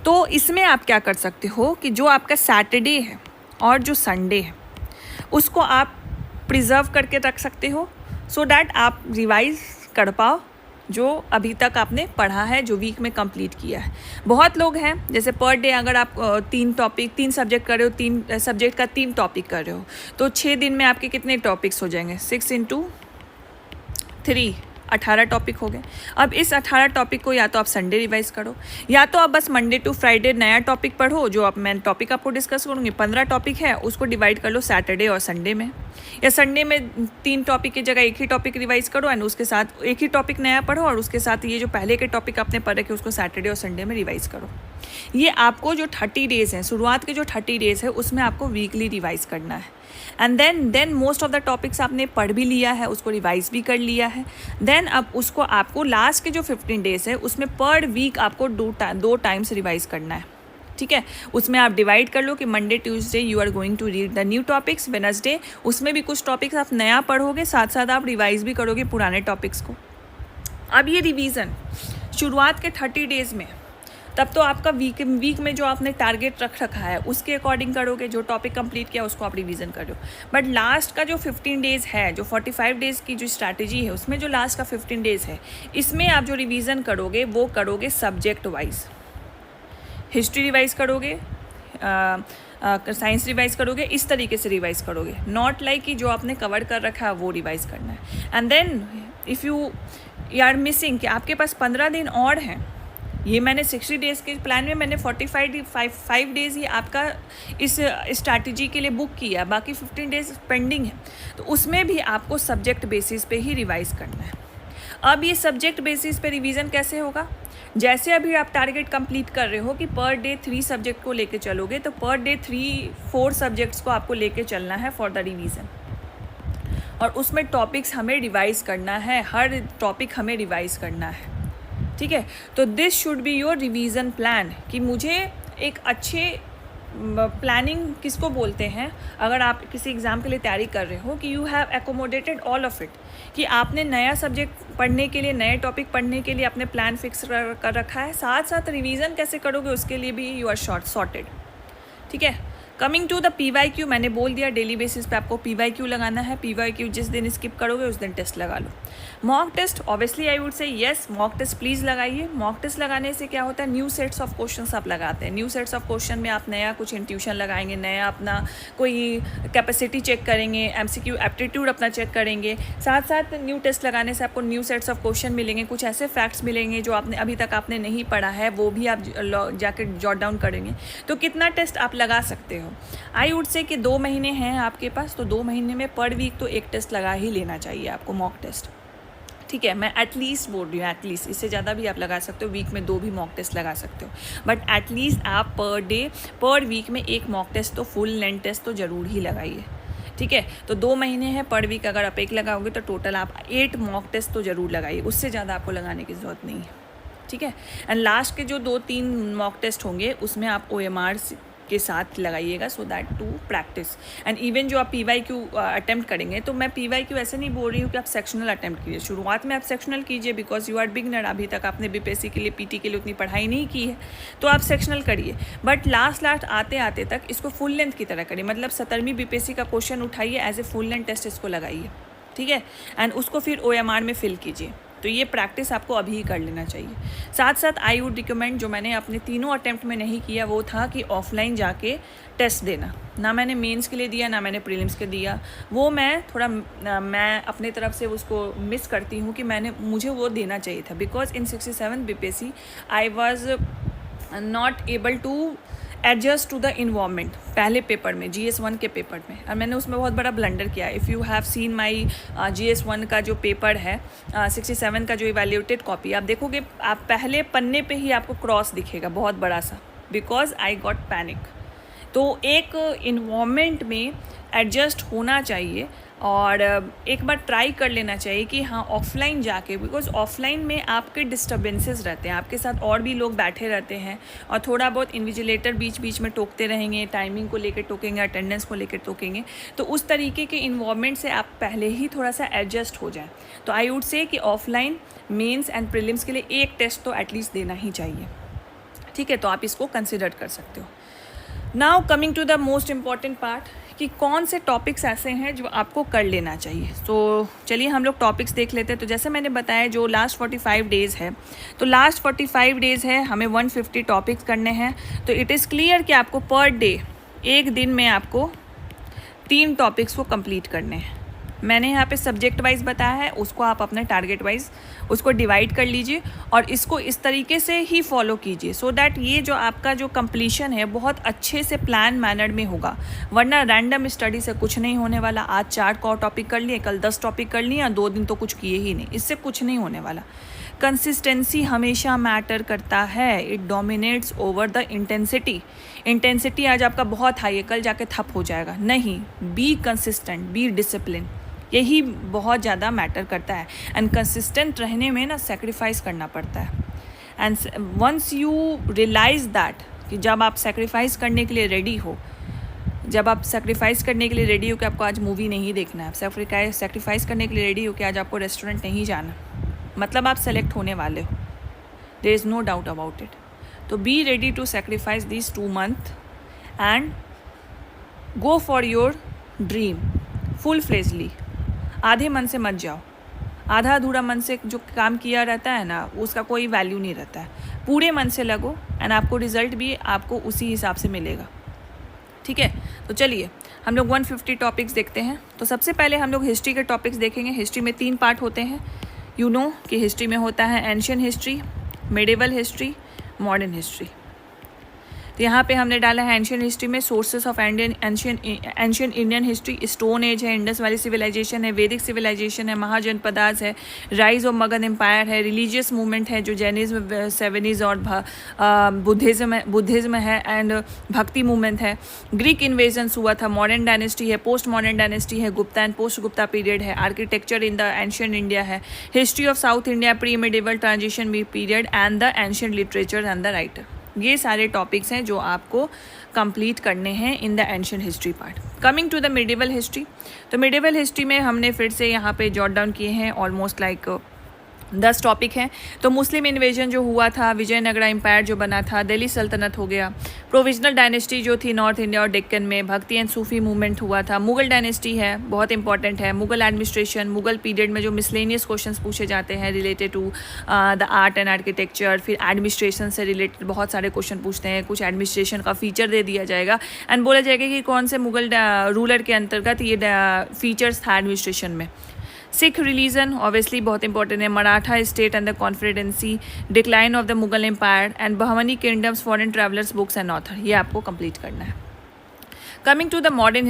तो इसमें आप क्या कर सकते हो कि जो आपका सैटरडे है और जो संडे है उसको आप प्रिजर्व करके रख सकते हो सो दैट आप रिवाइज कर पाओ जो अभी तक आपने पढ़ा है, जो वीक में कंप्लीट किया है। बहुत लोग हैं जैसे पर डे अगर आप 3 सब्जेक्ट कर रहे हो, 3 सब्जेक्ट का 3 टॉपिक कर रहे हो, तो 6 दिन में आपके कितने टॉपिक्स हो जाएंगे? 6 × 3 18 टॉपिक हो गए। अब इस 18 टॉपिक को या तो आप संडे रिवाइज करो, या तो आप बस मंडे टू फ्राइडे नया टॉपिक पढ़ो। जो आप मैं टॉपिक आपको डिस्कस करूँगी 15 टॉपिक है, उसको डिवाइड कर लो सैटरडे और संडे में, या संडे में 3 टॉपिक की जगह एक ही टॉपिक रिवाइज करो एंड उसके साथ एक ही टॉपिक नया पढ़ो, और उसके साथ ये जो पहले के टॉपिक आपने पढ़ रखे उसको सैटरडे और संडे में रिवाइज करो। ये आपको जो 30 डेज़ हैं, शुरुआत के जो 30 डेज़ है उसमें आपको वीकली रिवाइज करना है। And then most of the topics आपने पढ़ भी लिया है, उसको रिवाइज भी कर लिया है। देन अब उसको आपको लास्ट के जो 15 डेज़ है उसमें पर वीक आपको 2 टाइम्स रिवाइज करना है। ठीक है, उसमें आप डिवाइड कर लो कि Monday Tuesday you are going to read the new topics, Wednesday उसमें भी कुछ टॉपिक्स आप नया पढ़ोगे, साथ साथ आप रिवाइज भी करोगे पुराने टॉपिक्स को। अब ये रिवीजन शुरुआत के 30 डेज़ में, तब तो आपका वीक में जो आपने टारगेट रख रखा है उसके अकॉर्डिंग करोगे, जो टॉपिक कंप्लीट किया उसको आप रिवीजन करो। बट लास्ट का जो 15 डेज़ है, जो 45 डेज़ की जो स्ट्रैटेजी है उसमें जो लास्ट का 15 डेज़ है, इसमें आप जो रिवीजन करोगे वो करोगे सब्जेक्ट वाइज। हिस्ट्री रिवाइज करोगे, साइंस रिवाइज करोगे, इस तरीके से रिवाइज करोगे। नॉट लाइक कि जो आपने कवर कर रखा है वो रिवाइज करना है। And then if you are missing कि आपके पास 15 दिन और हैं, ये मैंने 60 डेज़ के प्लान में मैंने 45 डेज़ ही आपका इस स्ट्रैटेजी के लिए बुक किया, बाकी 15 डेज़ पेंडिंग है, तो उसमें भी आपको सब्जेक्ट बेसिस पे ही रिवाइज करना है। अब ये सब्जेक्ट बेसिस पे रिवीजन कैसे होगा? जैसे अभी आप टारगेट कंप्लीट कर रहे हो कि पर डे 3 सब्जेक्ट को लेके चलोगे, तो पर डे 3-4 सब्जेक्ट्स को आपको लेके चलना है फॉर द रिवीजन, और उसमें टॉपिक्स हमें रिवाइज करना है, हर टॉपिक हमें रिवाइज करना है। ठीक है, तो this should be your revision plan, कि मुझे एक अच्छे प्लानिंग किसको बोलते हैं, अगर आप किसी एग्ज़ाम के लिए तैयारी कर रहे हो, कि you have accommodated all of it, कि आपने नया सब्जेक्ट पढ़ने के लिए, नए टॉपिक पढ़ने के लिए आपने प्लान फिक्स कर रखा है, साथ साथ रिवीजन कैसे करोगे उसके लिए भी यू आर सॉर्टेड। ठीक है, कमिंग टू द PYQ, मैंने बोल दिया डेली बेसिस पे आपको PYQ लगाना है। PYQ जिस दिन स्किप करोगे उस दिन टेस्ट लगा लो। Mock test obviously I would say yes, mock test please लगाइए। मॉक टेस्ट लगाने से क्या होता है, न्यू सेट्स ऑफ क्वेश्चंस आप लगाते हैं। न्यू सेट्स ऑफ क्वेश्चन में आप नया कुछ इंट्यूशन लगाएंगे, नया अपना कोई कैपेसिटी चेक करेंगे, MCQ एप्टीट्यूड अपना चेक करेंगे। साथ साथ न्यू टेस्ट लगाने से आपको न्यू सेट्स ऑफ क्वेश्चन मिलेंगे, कुछ ऐसे फैक्ट्स मिलेंगे जो आपने अभी तक आपने नहीं पढ़ा है, वो भी आप जाके जॉट डाउन करेंगे। तो कितना टेस्ट आप लगा सकते हो? आई वुड से कि 2 महीने हैं आपके पास, तो 2 महीने में पर वीक तो एक टेस्ट लगा ही लेना चाहिए आपको, मॉक टेस्ट। ठीक है, मैं एटलीस्ट बोल रही हूँ, एटलीस्ट, इससे ज़्यादा भी आप लगा सकते हो, वीक में 2 भी मॉक टेस्ट लगा सकते हो, बट एटलीस्ट आप पर वीक में एक मॉक टेस्ट तो, फुल लेंथ टेस्ट तो ज़रूर ही लगाइए। ठीक है, तो 2 महीने हैं, पर वीक अगर आप एक लगाओगे तो टोटल आप 8 मॉक टेस्ट तो ज़रूर लगाइए, उससे ज़्यादा आपको लगाने की ज़रूरत नहीं है। ठीक है, एंड लास्ट के जो 2-3 मॉक टेस्ट होंगे उसमें आप OMR के साथ लगाइएगा, so that to practice. And even जो आप PYQ अटेम्प्ट करेंगे, तो मैं PYQ ऐसे नहीं बोल रही हूँ कि आप सेक्शनल अटेम्प्ट कीजिए। शुरुआत में आप सेक्शनल कीजिए, बिकॉज यू आर बिगनर, अभी तक आपने BPSC के लिए, PT के लिए उतनी पढ़ाई नहीं की है, तो आप सेक्शनल करिए। बट लास्ट आते आते तक इसको फुल लेंथ की तरह करिए, मतलब 17वीं BPSC का क्वेश्चन उठाइए, as a full length test इसको लगाइए। ठीक है, एंड उसको फिर OMR में फिल कीजिए। तो ये प्रैक्टिस आपको अभी ही कर लेना चाहिए। साथ साथ आई वुड रिकमेंड, जो मैंने अपने तीनों अटेम्प्ट में नहीं किया, वो था कि ऑफलाइन जाके टेस्ट देना। ना मैंने मेंस के लिए दिया, ना मैंने प्रीलिम्स के दिया। वो मैं अपने तरफ से उसको मिस करती हूँ कि मुझे वो देना चाहिए था, because in 67 BPSC I was not able to adjust to the environment. पहले पेपर में, GS1 के पेपर में, और मैंने उसमें बहुत बड़ा ब्लंडर किया। If you have seen my GS1 का जो पेपर है, 67 का जो इवैल्यूएटेड कॉपी, आप देखोगे, आप पहले पन्ने पे ही आपको क्रॉस दिखेगा बहुत बड़ा सा, बिकॉज आई गॉट पैनिक। तो एक इन्वायरमेंट में एडजस्ट होना चाहिए, और एक बार ट्राई कर लेना चाहिए कि हाँ ऑफलाइन जाके, बिकॉज ऑफलाइन में आपके डिस्टर्बेंसेस रहते हैं, आपके साथ और भी लोग बैठे रहते हैं, और थोड़ा बहुत इन्विजिलेटर बीच बीच में टोकते रहेंगे, टाइमिंग को लेकर टोकेंगे, अटेंडेंस को लेकर टोकेंगे। तो उस तरीके के इन्वायरमेंट से आप पहले ही थोड़ा सा एडजस्ट हो जाए। तो आई वुड से कि ऑफलाइन मेंस एंड प्रीलिम्स के लिए एक टेस्ट तो एटलीस्ट देना ही चाहिए। ठीक है, तो आप इसको कंसिडर कर सकते हो। Now coming to the most important part, कि कौन से टॉपिक्स ऐसे हैं जो आपको कर लेना चाहिए। तो चलिए हम लोग टॉपिक्स देख लेते हैं। तो जैसे मैंने बताया जो लास्ट 45 डेज़ है, तो लास्ट 45 डेज़ है हमें 150 टॉपिक्स करने हैं। तो इट इज़ क्लियर कि आपको पर डे, एक दिन में आपको 3 टॉपिक्स को कंप्लीट करने हैं। मैंने यहाँ पे सब्जेक्ट वाइज बताया है, उसको आप अपने टारगेट वाइज उसको डिवाइड कर लीजिए और इसको इस तरीके से ही फॉलो कीजिए सो दैट ये जो आपका जो कंप्लीशन है बहुत अच्छे से प्लान मैनर में होगा। वरना रैंडम स्टडी से कुछ नहीं होने वाला। आज 4 टॉपिक कर लिए, कल 10 टॉपिक कर लिए, 2 दिन तो कुछ किए ही नहीं, इससे कुछ नहीं होने वाला। कंसिस्टेंसी हमेशा मैटर करता है, it dominates over the intensity. Intensity आज आपका बहुत हाई है, कल जाके थप हो जाएगा, नहीं। बी कंसिस्टेंट, बी डिसिप्लिन, यही बहुत ज़्यादा मैटर करता है। एंड कंसिस्टेंट रहने में ना सेक्रीफाइस करना पड़ता है। And once you realize that कि जब आप सेक्रीफाइस करने के लिए रेडी हो, जब आप सेक्रीफाइस करने के लिए रेडी हो कि आपको आज मूवी नहीं देखना है, सेक्रीफाइस करने के लिए रेडी हो कि आज आपको रेस्टोरेंट नहीं जाना, मतलब आप सेलेक्ट होने वाले हो, there is no doubt about it. तो be ready to sacrifice this 2 months and go for your dream full fledgedly. आधे मन से मत जाओ। आधा अधूरा मन से जो काम किया रहता है ना, उसका कोई वैल्यू नहीं रहता है। पूरे मन से लगो एंड आपको रिजल्ट भी आपको उसी हिसाब से मिलेगा। ठीक है, तो चलिए हम लोग 150 टॉपिक्स देखते हैं। तो सबसे पहले हम लोग हिस्ट्री के टॉपिक्स देखेंगे। हिस्ट्री में 3 पार्ट होते हैं। यू नो कि हिस्ट्री में होता है ancient history, medieval history, modern history. तो यहाँ पे हमने डाला है एंशियंट हिस्ट्री में sources of ancient Indian history, stone age है, इंडस वैली सिविलाइजेशन है, वैदिक सिविलाइजेशन है, महाजनपदास है, राइज ऑफ मगध एम्पायर है, रिलीजियस मूवमेंट है जो जैनिज्म, सेवेनिज़ और बुद्धिज़्म है एंड भक्ति मूवमेंट है, ग्रीक इन्वेजन्स हुआ था, मॉडर्न डायनेस्टी है, पोस्ट मॉडर्न डायनेस्टी है, Gupta and post Gupta period है, architecture in the ancient India है, history of south India, pre medieval transition period and the ancient literature and the writer. ये सारे topics हैं जो आपको कंप्लीट करने हैं in the ancient history part. Coming to the medieval history, तो medieval history में हमने फिर से यहाँ पे जॉट डाउन किए हैं ऑलमोस्ट लाइक 10 टॉपिक हैं। तो मुस्लिम इन्वेजन जो हुआ था, विजयनगरा एम्पायर जो बना था, दिल्ली सल्तनत हो गया, प्रोविजनल डायनेस्टी जो थी नॉर्थ इंडिया और डेक्कन में, भक्ति एंड सूफी मूवमेंट हुआ था, मुगल डायनेस्टी है, बहुत इंपॉर्टेंट है, मुगल एडमिनिस्ट्रेशन, मुगल पीरियड में जो मिसलेनियस क्वेश्चंस पूछे जाते हैं related to the art and architecture, फिर एडमिनिस्ट्रेशन से रिलेटेड बहुत सारे क्वेश्चन पूछते हैं, कुछ एडमिनिस्ट्रेशन का फीचर दे दिया जाएगा एंड बोला जाएगा कि कौन से मुगल रूलर के अंतर्गत ये फीचर्स था एडमिनिस्ट्रेशन में। सिख रिलीजन ऑब्वियसली बहुत इंपॉर्टेंट है, Maratha state and the confidency, decline of the Mughal empire and Bahmani kingdoms, foreign travellers, books and author, ये आपको कंप्लीट करना है। Coming to the modern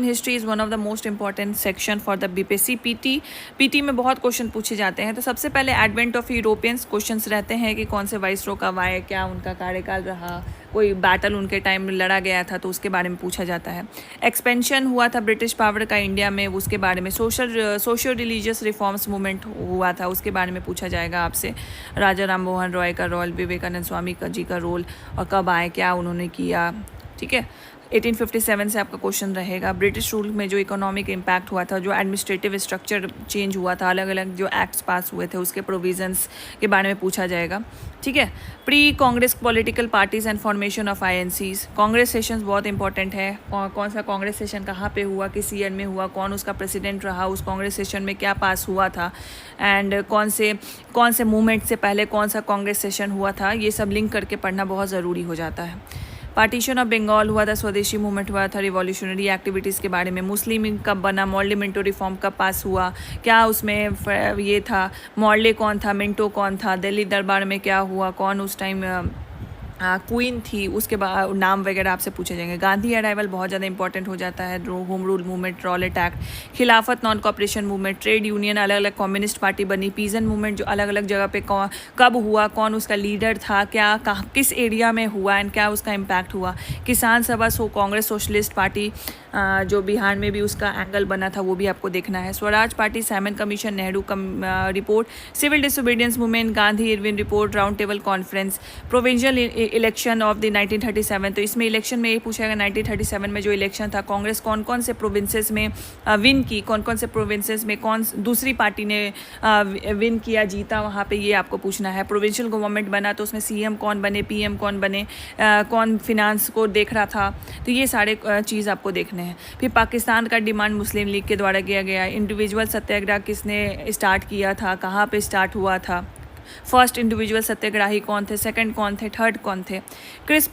history is one of the most important section for the BPSC PT में बहुत question पूछे जाते हैं। तो सबसे पहले एडवेंट ऑफ यूरोपियंस क्वेश्चंस रहते हैं कि कौन से वाइसरॉय कब आए, क्या उनका कार्यकाल रहा, कोई बैटल उनके टाइम में लड़ा गया था तो उसके बारे में पूछा जाता है। एक्सपेंशन हुआ था ब्रिटिश पावर का इंडिया में, उसके बारे में। सोशल रिलीजियस रिफॉर्म्स मूवमेंट हुआ था, उसके बारे में पूछा जाएगा आपसे। राजा राम मोहन रॉय का रोल, विवेकानंद स्वामी जी का रोल और कब आए, क्या उन्होंने किया। ठीक है, 1857 से आपका क्वेश्चन रहेगा। ब्रिटिश रूल में जो इकोनॉमिक इम्पैक्ट हुआ था, जो एडमिनिस्ट्रेटिव स्ट्रक्चर चेंज हुआ था, अलग अलग जो एक्ट्स पास हुए थे उसके प्रोविजंस के बारे में पूछा जाएगा। ठीक है, pre Congress political parties and formation of INCs, Congress sessions बहुत इंपॉर्टेंट है। कौन सा कांग्रेस सेशन कहाँ पे हुआ, किस ईयर में हुआ, कौन उसका प्रेसिडेंट रहा, उस कांग्रेस सेशन में क्या पास हुआ था एंड कौन से मूवमेंट से पहले कौन सा कांग्रेस सेशन हुआ था, ये सब लिंक करके पढ़ना बहुत ज़रूरी हो जाता है। पार्टीशन ऑफ बंगाल हुआ था, स्वदेशी मूवमेंट हुआ था, रिवॉल्यूशनरी एक्टिविटीज़ के बारे में। मुस्लिम कब बना, मॉडले मिंटो रिफॉर्म कब पास हुआ, क्या उसमें ये था, मॉडले कौन था, मिंटो कौन था, दिल्ली दरबार में क्या हुआ, कौन उस टाइम क्वीन थी, उसके बाद नाम वगैरह आपसे पूछे जाएंगे। गांधी अराइवल बहुत ज़्यादा इंपॉर्टेंट हो जाता है। Home rule movement, Rowlatt act, Khilafat non cooperation movement, trade union, अलग अलग कम्युनिस्ट पार्टी बनी, पीजन मूवमेंट जो अलग अलग जगह पे कब हुआ, कौन उसका लीडर था, क्या किस एरिया में हुआ एंड क्या उसका इम्पैक्ट हुआ। किसान सभा, कांग्रेस सोशलिस्ट पार्टी जो बिहार में भी उसका एंगल बना था वो भी आपको देखना है। Swaraj party, Simon commission, Nehru report, civil disobedience movement, Gandhi Irwin report, round table conference, provincial election of the 1937, तो इसमें इलेक्शन में ये पूछेगा 1937 में जो इलेक्शन था कांग्रेस कौन कौन से प्रोविंसेस में विन की, कौन कौन से प्रोविंसेस में कौन दूसरी पार्टी ने विन किया, जीता, वहाँ पे ये आपको पूछना है। प्रोविंशियल गवर्नमेंट बना तो उसमें सीएम कौन बने, पीएम कौन बने, कौन फिनांस को देख रहा था, तो ये सारे चीज़ आपको देखने हैं। फिर पाकिस्तान का डिमांड मुस्लिम लीग के द्वारा किया गया। इंडिविजुअल सत्याग्रह किसने स्टार्ट किया था, कहाँ पे स्टार्ट हुआ था, फर्स्ट इंडिविजुअल सत्याग्रही कौन थे, सेकंड कौन थे, थर्ड कौन थे। Cripps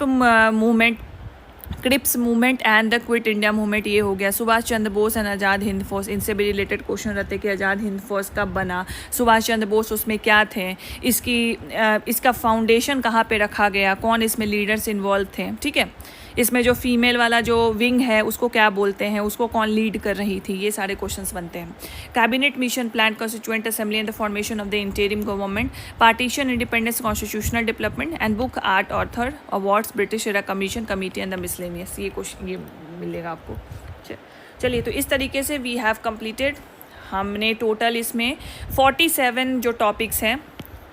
movement and the quit India movement, ये हो गया। सुभाष चंद्र बोस एंड आज़ाद हिंद फौज, इनसे भी रिलेटेड क्वेश्चन रहते हैं कि आज़ाद हिंद फौज कब बना, सुभाष चंद्र बोस उसमें क्या थे, इसका फाउंडेशन कहाँ पे रखा गया, कौन इसमें लीडर्स इन्वॉल्व थे, ठीक है। इसमें जो फीमेल वाला जो विंग है उसको क्या बोलते हैं, उसको कौन लीड कर रही थी, ये सारे क्वेश्चंस बनते हैं। Cabinet mission plan, constituent assembly and the formation of the interim government, partition, independence, constitutional development and book art author awards, British era commission committee and the miscellaneous, ये क्वेश्चन ये मिलेगा आपको। चलिए, तो इस तरीके से वी हैव कंप्लीटेड, हमने टोटल इसमें 47 जो टॉपिक्स हैं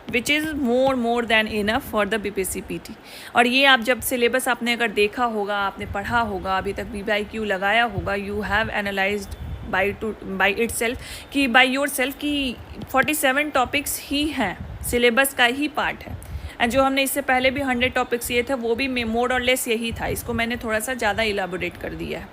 which is more than enough for the BPSC PT। और ये आप जब सिलेबस आपने अगर देखा होगा, आपने पढ़ा होगा, अभी तक BYQ लगाया होगा, you have analysed by itself कि बाई योर सेल्फ कि 47 टॉपिक्स ही हैं, सिलेबस का ही पार्ट है। एंड जो हमने इससे पहले भी 100 टॉपिक्स ये थे वो भी मोर और लेस यही था, इसको मैंने थोड़ा सा ज़्यादा इलाबोरेट कर दिया है।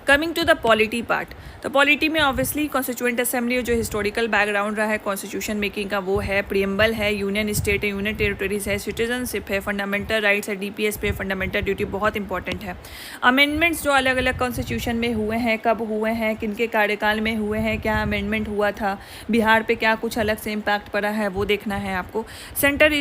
Coming to the polity part, तो पॉलिटी में ऑब्वियसली कॉन्स्टिट्यूएंट असेंबली जो हिस्टोरिकल बैकग्राउंड रहा है कॉन्स्टिट्यूशन मेकिंग का वो है, प्रियम्बल है, यूनियन स्टेट है, यूनियन टेरिटरीज है, सिटीजनशिप है, फंडामेंटल राइट्स है, DPS पे फंडामेंटल ड्यूटी बहुत इंपॉर्टेंट है। अमेंडमेंट्स जो अलग अलग कॉन्स्टिट्यूशन में हुए हैं, कब हुए हैं, किनके कार्यकाल में हुए हैं, क्या अमेंडमेंट हुआ था, बिहार पे क्या कुछ अलग से इम्पैक्ट पड़ा है वो देखना है आपको। Centre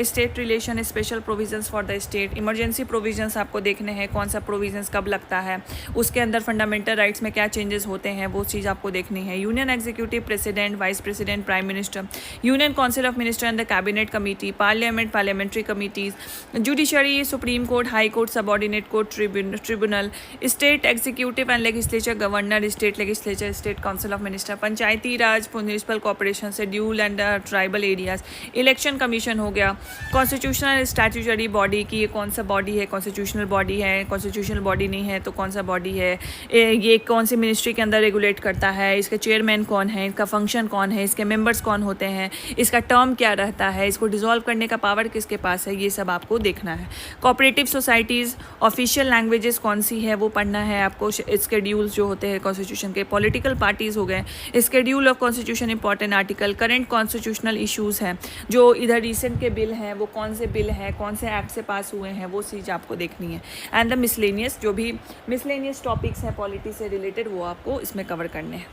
state relation, special provisions for the state, emergency provisions आपको देखने हैं, कौन सा प्रोविजंस कब लगता है, उसके अंदर फंडामेंटल राइट्स में क्या चेंजेस होते हैं वो चीज़ आपको देखनी है। Union executive, president, vice president, prime minister, union council of minister and the cabinet committee, parliament, parliamentary committees, judiciary, supreme court, high court, subordinate court, tribunal, state executive and legislature, governor, state legislature, state council of minister, Panchayati Raj, municipal corporation, schedule and tribal areas, election commission हो गया, constitutional statutory body की ये कौन सा body है, constitutional body है, constitutional body नहीं है तो कौन सा बॉडी है, ये कौन सी मिनिस्ट्री के अंदर रेगुलेट करता है, इसके चेयरमैन कौन है, इसका फंक्शन कौन है, इसके मेंबर्स कौन होते हैं, इसका टर्म क्या रहता है, इसको डिसॉल्व करने का पावर किसके पास है, ये सब आपको देखना है। कोऑपरेटिव सोसाइटीज़, ऑफिशियल लैंग्वेजेस कौन सी है वो पढ़ना है आपको, स्केड्यूल्स जो होते हैं कॉन्स्टिट्यूशन के। पॉलिटिकल पार्टीज़ हो गए, schedule of constitution, important article, current constitutional issues हैं जो इधर रिसेंट के बिल हैं वो कौन से बिल हैं, कौन से एक्ट से पास हुए हैं, वो चीज़ आपको देखनी है। एंड द मिसलेनियस, जो भी मिसलेनियस टॉपिक्स हैं पॉलिटी से रिलेटेड वो आपको इसमें कवर करने हैं,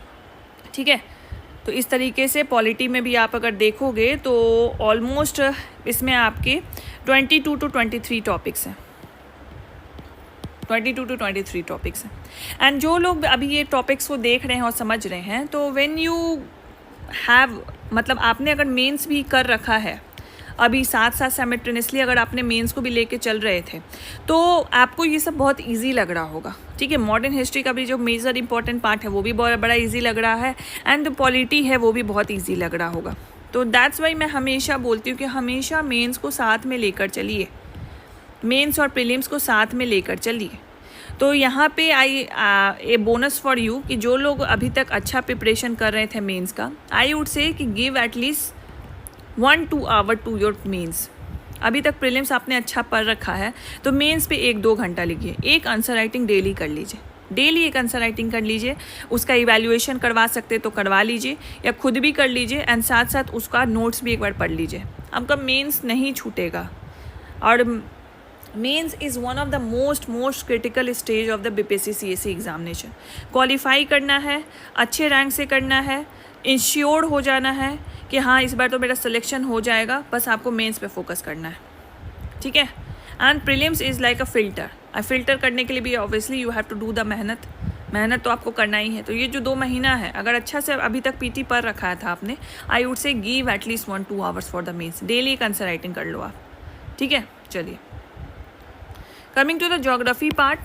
ठीक है। तो इस तरीके से पॉलिटी में भी आप अगर देखोगे तो ऑलमोस्ट इसमें आपके 22 to 23 टॉपिक्स हैं, 22 to 23 टॉपिक्स हैं। एंड जो लोग अभी ये टॉपिक्स को देख रहे हैं और समझ रहे हैं, तो व्हेन यू हैव, मतलब आपने अगर मेंस भी कर रखा है अभी साथ साथ साइमल्टेनियसली, अगर आपने मेंस को भी लेके चल रहे थे तो आपको ये सब बहुत इजी लग रहा होगा, ठीक है। मॉडर्न हिस्ट्री का भी जो मेजर इंपॉर्टेंट पार्ट है वो भी बहुत बड़ा इजी लग रहा है, एंड पॉलिटी है वो भी बहुत इजी लग रहा होगा। तो दैट्स वाई मैं हमेशा बोलती हूँ कि हमेशा मेंस को साथ में लेकर चलिए, मेंस और प्रीलिम्स को साथ में लेकर चलिए। तो यहाँ पे ए बोनस फॉर यू कि जो लोग अभी तक अच्छा प्रिपरेशन कर रहे थे मेंस का, आई वुड से कि give at least 1-2 hour to your mains. अभी तक प्रीलिम्स आपने अच्छा पढ़ रखा है तो मेंस पे 1-2 घंटा लिखिए, एक आंसर राइटिंग डेली कर लीजिए, डेली एक आंसर राइटिंग कर लीजिए, उसका इवैल्यूएशन करवा सकते तो करवा लीजिए या खुद भी कर लीजिए, एंड साथ साथ उसका नोट्स भी एक बार पढ़ लीजिए, आपका मेंस नहीं छूटेगा। और mains is one of the most critical stage of the BPSC CSE examination. Qualify करना है, अच्छे रैंक से करना है, इंश्योर हो जाना है कि हाँ इस बार तो मेरा सिलेक्शन हो जाएगा, बस आपको मेंस पे फोकस करना है, ठीक है। And prelims is like a filter करने के लिए भी obviously you have to do the मेहनत तो आपको करना ही है। तो ये जो 2 महीना है अगर अच्छा से अभी तक PT पर रखा था आपने, I would say give at least 1-2 hours for the mains, daily एक आंसर राइटिंग कर लो आप, ठीक है। चलिए, coming to the geography part,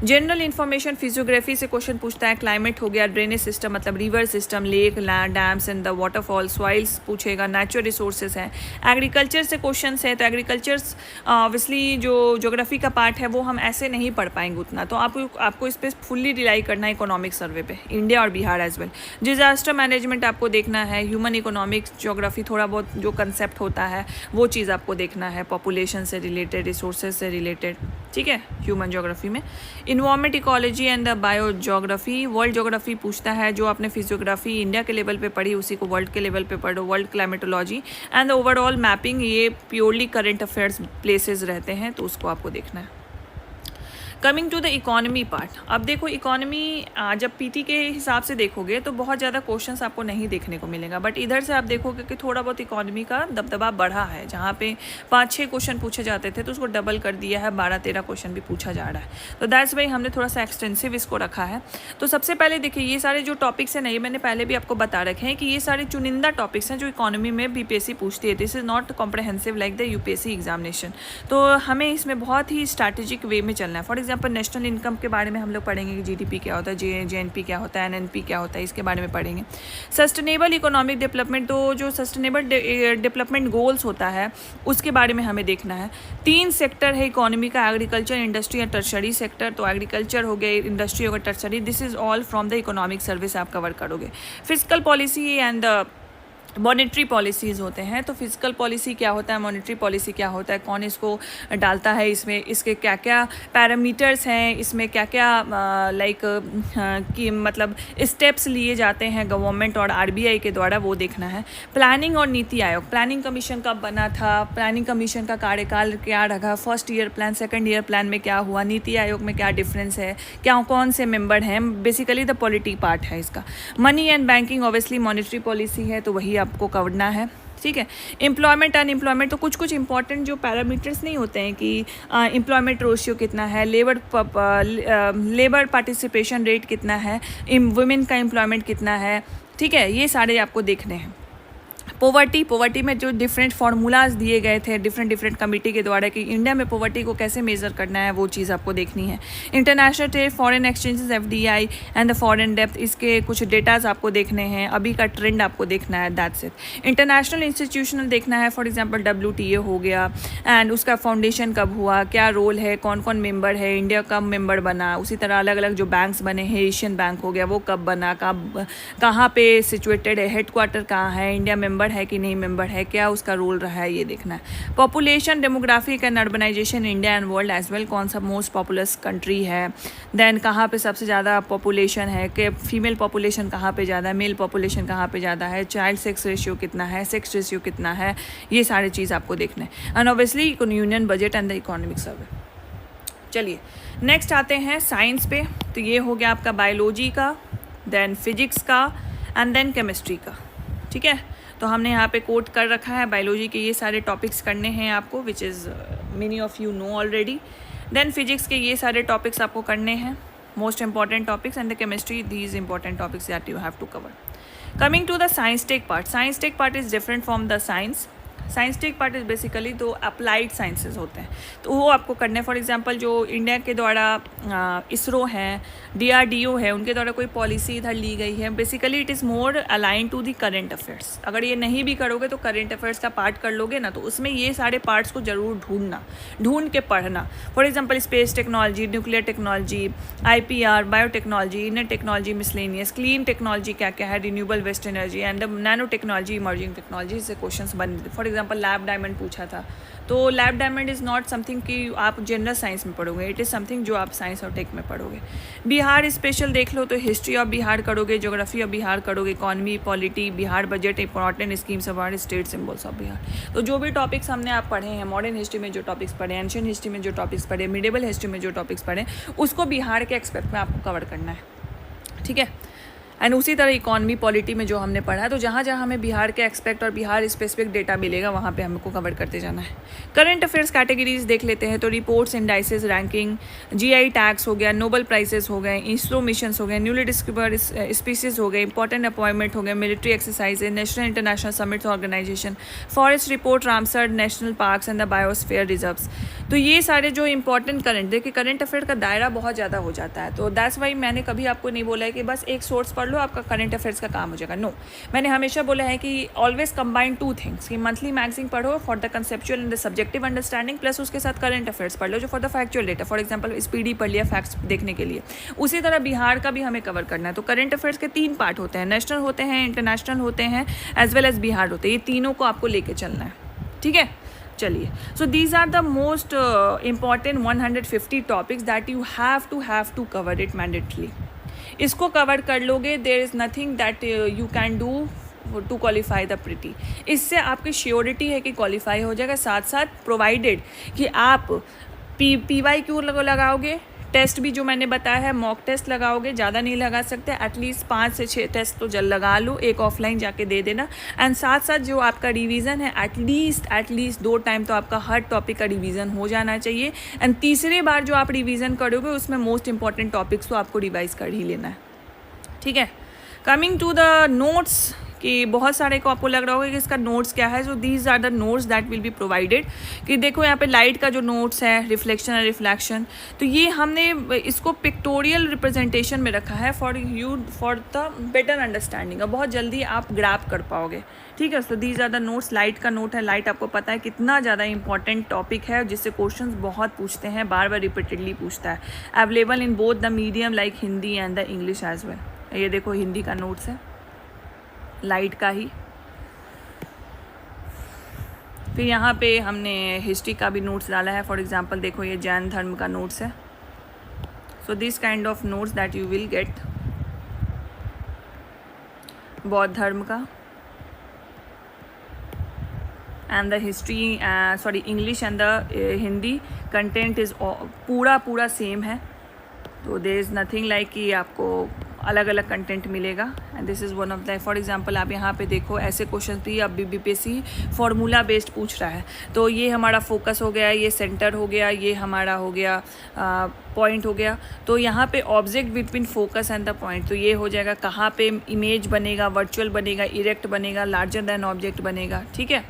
general information physiography से क्वेश्चन पूछता है, क्लाइमेट हो गया, ड्रेनेज सिस्टम मतलब river system, lake, land, dams and the waterfall, soils पूछेगा, नेचुरल रिसोर्सेज हैं। एग्रीकल्चर से क्वेश्चन है, तो एग्रीकल्चर्स ऑब्वियसली जो ज्योग्राफी का पार्ट है वो हम ऐसे नहीं पढ़ पाएंगे उतना, तो आपको इस पर फुल्ली रिलाई करना है इकोनॉमिक सर्वे पे, इंडिया और Bihar as well. Disaster management आपको देखना है, ह्यूमन इकोनॉमिक्स ज्योग्राफी थोड़ा बहुत जो कंसेप्ट होता है वो चीज़ आपको देखना है, पॉपुलेशन से रिलेटेड, रिसोर्सेज से रिलेटेड, ठीक है, ह्यूमन ज्योग्राफी में। Environment ecology and the bio geography, world geography पूछता है, जो आपने फिजियोग्राफी इंडिया के लेवल पे पढ़ी उसी को वर्ल्ड के लेवल पे पढ़ो, world climatology and the overall mapping, ये प्योरली करंट अफेयर्स प्लेसेस रहते हैं तो उसको आपको देखना है। Coming to the economy part, अब देखो इकोनॉमी जब पीटी के हिसाब से देखोगे तो बहुत ज़्यादा क्वेश्चंस आपको नहीं देखने को मिलेगा, बट इधर से आप देखोगे कि थोड़ा बहुत इकोनॉमी का दबदबा बढ़ा है, जहाँ पे 5-6 क्वेश्चन पूछे जाते थे तो उसको डबल कर दिया है, 12-13 क्वेश्चन भी पूछा जा रहा है, तो दैट्स वाई हमने थोड़ा सा एक्सटेंसिव इसको रखा है। तो सबसे पहले देखिए ये सारे जो टॉपिक्स हैं, नहीं मैंने पहले भी आपको बता रखे हैं कि ये सारे चुनिंदा टॉपिक्स हैं जो इकोनॉमी में बीपीएससी पूछती है, this is not comprehensive like the UPSC examination, तो हमें इसमें बहुत ही स्ट्रैटेजिक वे में चलना है। फॉर एग्जाम्पल नेशनल इनकम के बारे में हम लोग पढ़ेंगे कि जीडीपी क्या होता है, जेएनपी क्या होता है, एनएनपी क्या होता है, इसके बारे में पढ़ेंगे। सस्टेनेबल इकोनॉमिक डेवलपमेंट, तो जो सस्टेनेबल डेवलपमेंट गोल्स होता है उसके बारे में हमें देखना है। 3 सेक्टर है इकोनॉमी का, एग्रीकल्चर, इंडस्ट्री और टर्शरी सेक्टर, तो एग्रीकल्चर हो गया, इंडस्ट्री हो गया, tertiary, this is all from the economic service आप कवर करोगे। Physical policy and monetary policies होते हैं, तो फिजिकल पॉलिसी क्या होता है, मॉनेटरी पॉलिसी क्या होता है, कौन इसको डालता है, इसमें इसके क्या क्या पैरामीटर्स हैं, इसमें क्या क्या लाइक कि मतलब स्टेप्स लिए जाते हैं गवर्नमेंट और आरबीआई के द्वारा, वो देखना है। प्लानिंग और नीति आयोग, प्लानिंग कमीशन कब बना था, प्लानिंग कमीशन का कार्यकाल क्या रहा, first year plan, second year plan में क्या हुआ, नीति आयोग में क्या डिफरेंस है, क्या कौन से मेंबर हैं, बेसिकली द पॉलिटी पार्ट है इसका। Money and banking obviously monetary policy है, तो वही आपको करना है, ठीक है। एम्प्लॉयमेंट अनएम्प्लॉयमेंट, तो कुछ इंपॉर्टेंट जो पैरामीटर्स नहीं होते हैं कि एम्प्लॉयमेंट रेशियो कितना है, लेबर पार्टिसिपेशन रेट कितना है, वुमेन का एम्प्लॉयमेंट कितना है, ठीक है, ये सारे आपको देखने हैं। पोवर्टी में जो डिफरेंट फार्मूलाज दिए गए थे डिफरेंट कमेटी के द्वारा कि इंडिया में पोवर्टी को कैसे मेज़र करना है, वो चीज़ आपको देखनी है। International trade, foreign exchanges, FDI and the foreign depth, इसके कुछ डेटाज आपको देखने हैं, अभी का ट्रेंड आपको देखना है, दैट्स इट। इंटरनेशनल इंस्टीट्यूशनल देखना है, फॉर एग्जाम्पल WTO हो गया, एंड उसका फाउंडेशन कब हुआ, क्या रोल है, कौन कौन मेंबर है, इंडिया कब मेंबर बना, उसी तरह अलग अलग जो बैंक्स बने हैं, एशियन बैंक हो गया वो कब बना, कहाँ पे सिचुएटेड है, हेडक्वार्टर कहाँ है, इंडिया मेंबर है कि नहीं मेंबर है, क्या उसका रोल रहा है, ये देखना है। Population, demographic and urbanization, India and world as well, कौन सा मोस्ट पॉपुलस कंट्री है, देन कहाँ पे सबसे ज़्यादा पॉपुलेशन है, कि फीमेल पॉपुलेशन कहाँ पे ज़्यादा है, मेल पॉपुलेशन कहाँ पे ज़्यादा है, चाइल्ड सेक्स रेशियो कितना है, सेक्स रेशियो कितना है, ये सारी चीज़ आपको देखना है। And obviously union budget and the economic survey. चलिए नेक्स्ट आते हैं साइंस पे, तो ये हो गया आपका बायोलॉजी का, देन फिजिक्स का एंड देन केमिस्ट्री का, ठीक है। तो हमने यहाँ पे कोट कर रखा है, बायोलॉजी के ये सारे टॉपिक्स करने हैं आपको, which is many of you know already. Then physics के ये सारे टॉपिक्स आपको करने हैं, most important topics, and the chemistry these important topics that you have to cover. Coming to the science tech part, science tech part is different from the science. Science tech part is basically तो applied sciences होते हैं, तो वो आपको करने हैं। For example जो India के द्वारा इसरो है, DRDO है, उनके द्वारा कोई पॉलिसी इधर ली गई है, basically it is more align to the current affairs. अगर ये नहीं भी करोगे तो करंट अफेयर्स का पार्ट कर लोगे ना, तो उसमें ये सारे पार्ट्स को ज़रूर ढूंढ के पढ़ना। For example space technology, nuclear technology, IPR, biotechnology, inner technology, miscellaneous, clean technology क्या क्या है, renewable waste energy and nano technology, emerging technology से क्वेश्चन बन। फॉर एग्जाम्पल लैब डायमंड पूछा था, तो lab diamond is not something कि आप जनरल साइंस में पढ़ोगे, इट इज़ समथिंग जो आप साइंस और टेक में पढ़ोगे। बिहार स्पेशल देख लो तो हिस्ट्री ऑफ बिहार करोगे, ज्योग्राफी ऑफ बिहार करोगे, economy, polity, Bihar budget, important schemes of Bihar, state symbols of Bihar. तो जो भी टॉपिक्स हमने आप पढ़े हैं, मॉडर्न हिस्ट्री में जो टॉपिक्स पढ़े, एंशियंट हिस्ट्री में जो टॉपिक्स पढ़े, मिडेवल हिस्ट्री में जो टॉपिक्स पढ़े, उसको बिहार के एक्सपेक्ट में आपको कवर करना है, ठीक है। एंड उसी तरह इकॉनमी पॉलिटी में जो हमने पढ़ा है, तो जहाँ जहाँ हमें बिहार के एक्सपेक्ट और बिहार स्पेसिफिक डेटा मिलेगा वहाँ पे हमको कवर करते जाना है। करंट अफेयर्स कैटेगरीज देख लेते हैं। तो reports, indices, ranking, GI tags हो गया, नोबल प्राइजेस हो गए, इसरो मिशंस हो गए, न्यूली डिस्कवर्ड स्पीसीज हो गए, इंपॉर्टेंट अपॉइंटमेंट हो गए, military exercise, national international summits organisation, forest report, Ramsar national parks and the biosphere reserves. तो ये सारे जो इंपॉर्टेंट करंट, देखिए करंट अफेयर का दायरा बहुत ज़्यादा हो जाता है, तो दैट्स वाई मैंने कभी आपको नहीं बोला है कि बस एक सोर्स पढ़ लो आपका करंट अफेयर्स का काम हो जाएगा। नो, मैंने हमेशा बोला है कि ऑलवेज कंबाइन 2 थिंग्स, कि मंथली मैगजीन पढ़ो for the conceptual and the subjective understanding, plus उसके साथ करंट अफेयर्स पढ़ लो जो for the factual data. For example speedy पढ़ लिया फैक्ट्स देखने के लिए। उसी तरह बिहार का भी हमें कवर करना है। तो करंट अफेयर्स के 3 पार्ट होते हैं, नेशनल होते हैं, इंटरनेशनल होते हैं, एज वेल एज बिहार होते हैं। ये तीनों को आपको लेके चलना है, ठीक है। चलिए, so these are the most important 150 topics that you have to cover it mandatorily. इसको कवर कर लोगे, there is nothing that you can do to qualify the pretty. इससे आपकी श्योरिटी है कि क्वालिफाई हो जाएगा। साथ साथ प्रोवाइडेड कि आप PYQ लगाओगे, टेस्ट भी जो मैंने बताया है मॉक टेस्ट लगाओगे, ज़्यादा नहीं लगा सकते, एटलीस्ट 5 से 6 टेस्ट तो जल लगा लो, एक ऑफलाइन जाके दे देना। एंड साथ साथ जो आपका रिवीजन है एटलीस्ट 2 टाइम तो आपका हर टॉपिक का रिवीजन हो जाना चाहिए। एंड तीसरी बार जो आप रिवीजन करोगे उसमें मोस्ट इंपॉर्टेंट टॉपिक्स तो आपको रिवाइज कर ही लेना है, ठीक है। कमिंग टू द नोट्स, कि बहुत सारे को आपको लग रहा होगा कि इसका नोट्स क्या है। So these are the notes that will be provided. कि देखो यहाँ पे लाइट का जो नोट्स है, रिफ्लेक्शन और रिफ्लेक्शन, तो ये हमने इसको पिक्टोरियल रिप्रेजेंटेशन में रखा है फॉर द बेटर अंडरस्टैंडिंग, और बहुत जल्दी आप ग्रैप कर पाओगे, ठीक है। So these are the notes. Light का नोट है, लाइट आपको पता है कितना ज़्यादा इंपॉर्टेंट टॉपिक है, जिससे क्वेश्चंस बहुत पूछते हैं, बार बार रिपीटेडली पूछता है। Available in both the medium like Hindi and the English as well. ये देखो हिंदी का नोट्स है, लाइट का ही। फिर यहाँ पे हमने हिस्ट्री का भी नोट्स डाला है। फॉर एग्जांपल देखो ये जैन धर्म का नोट्स है। So this kind of notes that you will get. बौद्ध धर्म का and the history, sorry English and the Hindi content is पूरा सेम है। तो देयर इज़ नथिंग लाइक कि आपको अलग अलग कंटेंट मिलेगा। And this is one of the, for example आप यहाँ पे देखो ऐसे क्वेश्चन भी अब BPSC फार्मूला बेस्ड पूछ रहा है। तो ये हमारा फोकस हो गया, ये सेंटर हो गया, ये हमारा हो गया पॉइंट हो गया। तो यहाँ पे object between focus and the point, तो ये हो जाएगा कहाँ पे इमेज बनेगा, वर्चुअल बनेगा, इरेक्ट बनेगा, लार्जर दैन ऑब्जेक्ट बनेगा, ठीक है।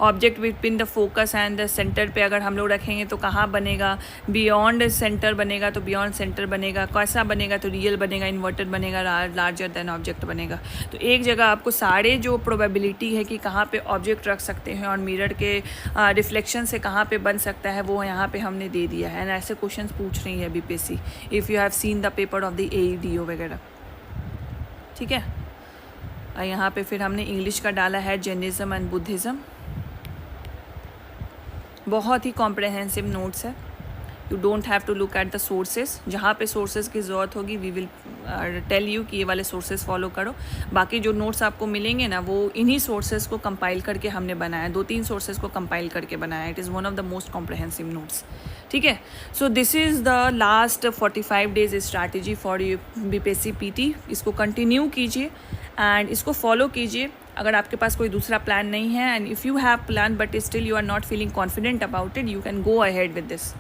Object between the focus and the centre पे अगर हम लोग रखेंगे तो कहाँ बनेगा, बियॉन्ड सेंटर बनेगा तो बियॉन्ड सेंटर बनेगा, कैसा बनेगा तो रियल बनेगा, इन्वर्टेड बनेगा, लार्जर देन ऑब्जेक्ट बनेगा। तो एक जगह आपको सारे जो प्रोबेबिलिटी है कि कहाँ पे ऑब्जेक्ट रख सकते हैं और मिरर के रिफ्लेक्शन से कहाँ पे बन सकता है वो यहाँ पे हमने दे दिया है। एंड ऐसे क्वेश्चन पूछ रही है BPSC if you have seen the paper of the AEDO वगैरह, ठीक है। यहाँ पे फिर हमने इंग्लिश का डाला है, जैनिज़्म एंड बुद्धिज़्म। बहुत ही कॉम्प्रहेंसिव नोट्स है। You don't have to look at the sources, जहाँ पे सोर्सेज की ज़रूरत होगी वी विल टेल यू कि ये वाले सोर्सेज फॉलो करो। बाकी जो नोट्स आपको मिलेंगे ना वो इन्हीं सोर्सेज को कंपाइल करके हमने बनाया, 2-3 सोर्सेज को कंपाइल करके बनाया। It is one of the most comprehensive notes, ठीक है। So this is the last 45 days strategy for BPSC PT। इसको कंटिन्यू कीजिए एंड इसको फॉलो कीजिए। अगर आपके पास कोई दूसरा प्लान नहीं है and if you have plan but still you are not feeling confident about it, you can go ahead with this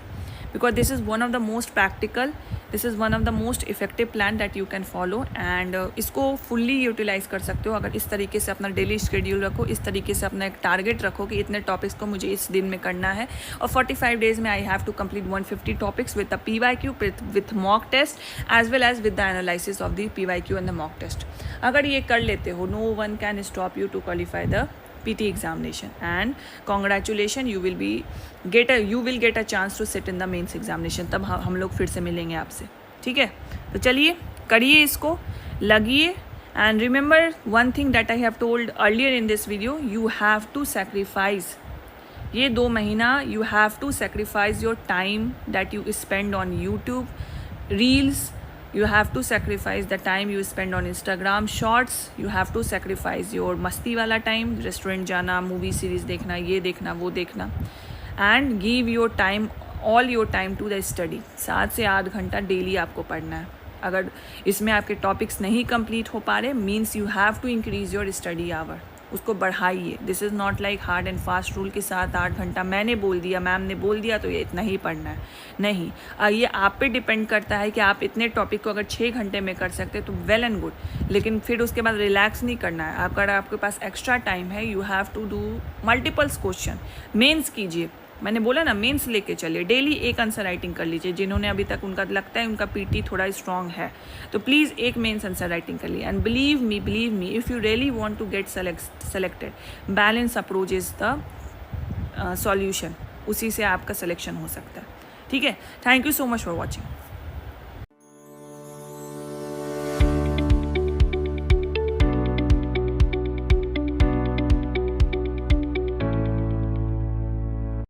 because this is one of the most practical, this is one of the most effective plan that you can follow and इसको fully utilize कर सकते हो। अगर इस तरीके से अपना daily schedule रखो, इस तरीके से अपना एक टारगेट रखो कि इतने टॉपिक्स को मुझे इस दिन में करना है और 45 डेज में I have to complete 150 topics with the PYQ with mock test as well as with the analysis of the PYQ and the mock test. अगर ये कर लेते हो, no one can stop you to qualify the PT examination and congratulations, you will get a chance to sit in the mains examination। तब हम लोग फिर से मिलेंगे आपसे, ठीक है। तो चलिए करिए, इसको लगिए and remember one thing that I have told earlier in this video, you have to sacrifice ये 2 महीना, you have to sacrifice your time that you spend on YouTube reels, you have to sacrifice the time you spend on Instagram shorts, you have to sacrifice your मस्ती वाला time, restaurant जाना, movie series देखना, ये देखना, वो देखना, and give your time, all your time to the study। 7 से 8 घंटा डेली आपको पढ़ना है, अगर इसमें आपके टॉपिक्स नहीं कंप्लीट हो पा रहे, means you have to increase your study hour, उसको बढ़ाइए। This is not like hard and fast rule के साथ 8 घंटा मैंने बोल दिया, मैम ने बोल दिया तो ये इतना ही पढ़ना है, नहीं। ये आप पे डिपेंड करता है कि आप इतने टॉपिक को अगर 6 घंटे में कर सकते तो वेल एंड गुड, लेकिन फिर उसके बाद रिलैक्स नहीं करना है। अगर आपके पास एक्स्ट्रा टाइम है, you have to do multiples question. Mains कीजिए, मैंने बोला ना मेंस लेके चलिए, डेली एक आंसर राइटिंग कर लीजिए। जिन्होंने अभी तक उनका लगता है उनका पीटी थोड़ा स्ट्रांग है तो प्लीज़ एक मेंस आंसर राइटिंग कर लीजिए। And believe me if you really want to get selected, balance approach is the solution, उसी से आपका सिलेक्शन हो सकता है। ठीक है, thank you so much for watching.